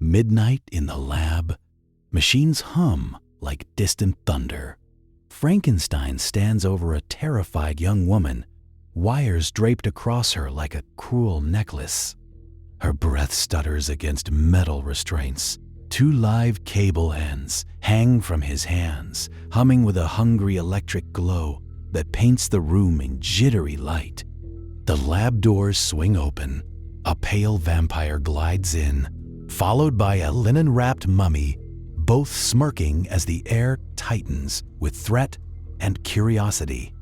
Midnight in the lab. Machines hum like distant thunder. Frankenstein stands over a terrified young woman, wires draped across her like a cruel necklace. Her breath stutters against metal restraints. 2 live cable ends hang from his hands, humming with a hungry electric glow that paints the room in jittery light. The lab doors swing open. A pale vampire glides in, followed by a linen-wrapped mummy, both smirking as the air tightens with threat and curiosity.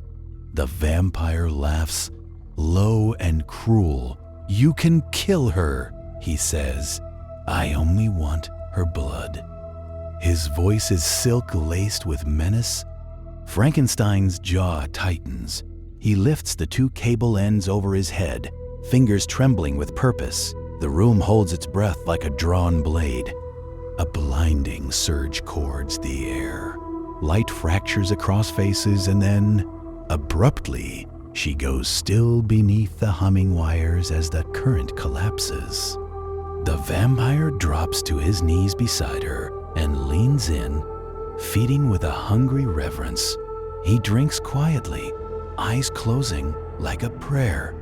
The vampire laughs, low and cruel. "You can kill her," he says. "I only want her blood." His voice is silk laced with menace. Frankenstein's jaw tightens. He lifts the 2 cable ends over his head, fingers trembling with purpose. The room holds its breath like a drawn blade. A blinding surge chords the air. Light fractures across faces, and then, abruptly, she goes still beneath the humming wires as the current collapses. The vampire drops to his knees beside her and leans in, feeding with a hungry reverence. He drinks quietly, eyes closing like a prayer.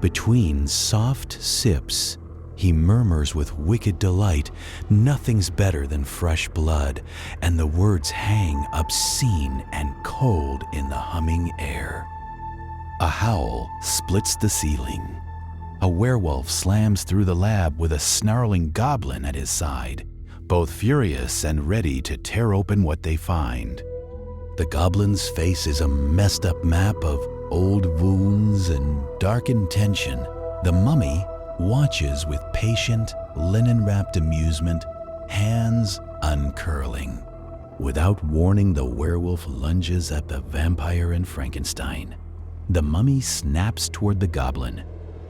Between soft sips, he murmurs with wicked delight, "Nothing's better than fresh blood," and the words hang obscene and cold in the humming air. A howl splits the ceiling. A werewolf slams through the lab with a snarling goblin at his side, both furious and ready to tear open what they find. The goblin's face is a messed up map of old wounds and dark intention. The mummy watches with patient, linen-wrapped amusement, hands uncurling. Without warning, the werewolf lunges at the vampire and Frankenstein. The mummy snaps toward the goblin.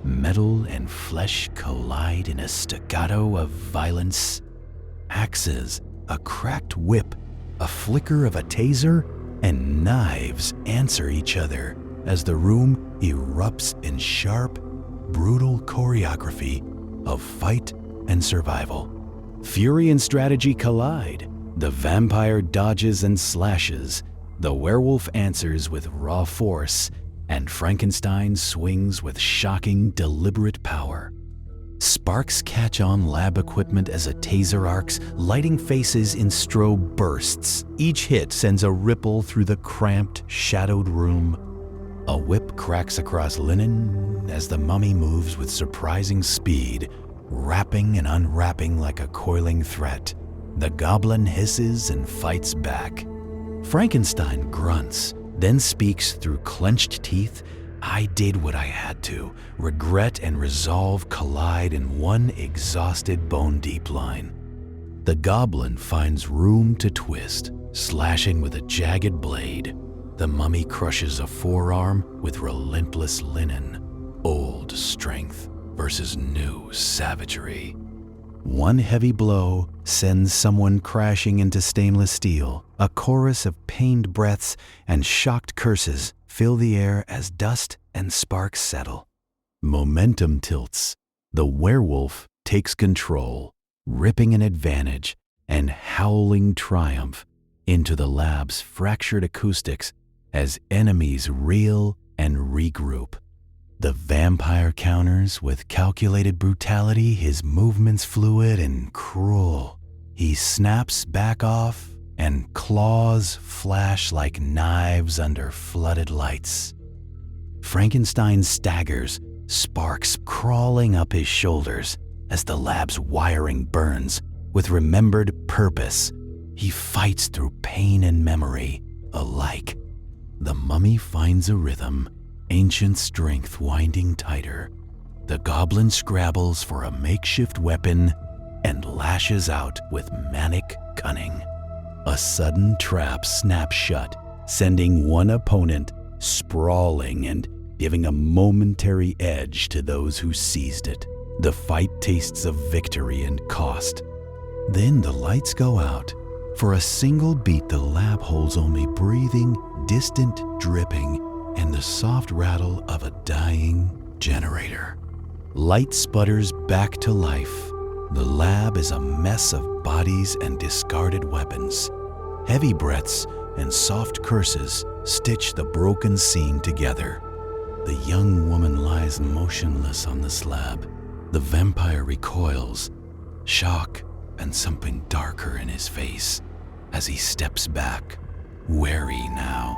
Metal and flesh collide in a staccato of violence. Axes, a cracked whip, a flicker of a taser, and knives answer each other as the room erupts in sharp, brutal choreography of fight and survival. Fury and strategy collide. The vampire dodges and slashes. The werewolf answers with raw force, and Frankenstein swings with shocking, deliberate power. Sparks catch on lab equipment as a taser arcs, lighting faces in strobe bursts. Each hit sends a ripple through the cramped, shadowed room. A whip cracks across linen as the mummy moves with surprising speed, wrapping and unwrapping like a coiling threat. The goblin hisses and fights back. Frankenstein grunts, then speaks through clenched teeth. "I did what I had to." Regret and resolve collide in one exhausted bone-deep line. The goblin finds room to twist, slashing with a jagged blade. The mummy crushes a forearm with relentless linen. Old strength versus new savagery. One heavy blow sends someone crashing into stainless steel. A chorus of pained breaths and shocked curses fill the air as dust and sparks settle. Momentum tilts. The werewolf takes control, ripping an advantage and howling triumph into the lab's fractured acoustics as enemies reel and regroup. The vampire counters with calculated brutality, his movements fluid and cruel. He snaps back off, and claws flash like knives under flooded lights. Frankenstein staggers, sparks crawling up his shoulders as the lab's wiring burns with remembered purpose. He fights through pain and memory alike. The mummy finds a rhythm, ancient strength winding tighter. The goblin scrabbles for a makeshift weapon and lashes out with manic cunning. A sudden trap snaps shut, sending one opponent sprawling and giving a momentary edge to those who seized it. The fight tastes of victory and cost. Then the lights go out. For a single beat, the lab holds only breathing, distant dripping, and the soft rattle of a dying generator. Light sputters back to life. The lab is a mess of bodies and discarded weapons. Heavy breaths and soft curses stitch the broken scene together. The young woman lies motionless on the slab. The vampire recoils, shock and something darker in his face as he steps back, wary now.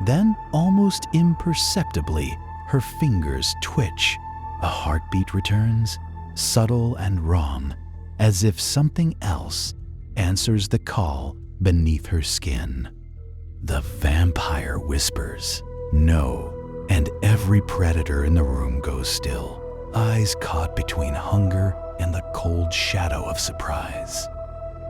Then, almost imperceptibly, her fingers twitch. A heartbeat returns, subtle and wrong, as if something else answers the call beneath her skin. The vampire whispers, "No," and every predator in the room goes still, eyes caught between hunger and the cold shadow of surprise.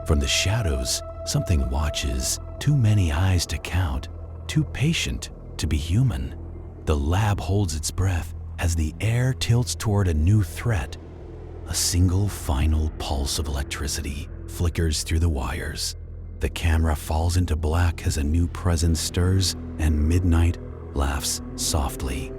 From the shadows, something watches, too many eyes to count, too patient to be human. The lab holds its breath as the air tilts toward a new threat. A single final pulse of electricity flickers through the wires. The camera falls into black as a new presence stirs, and midnight laughs softly.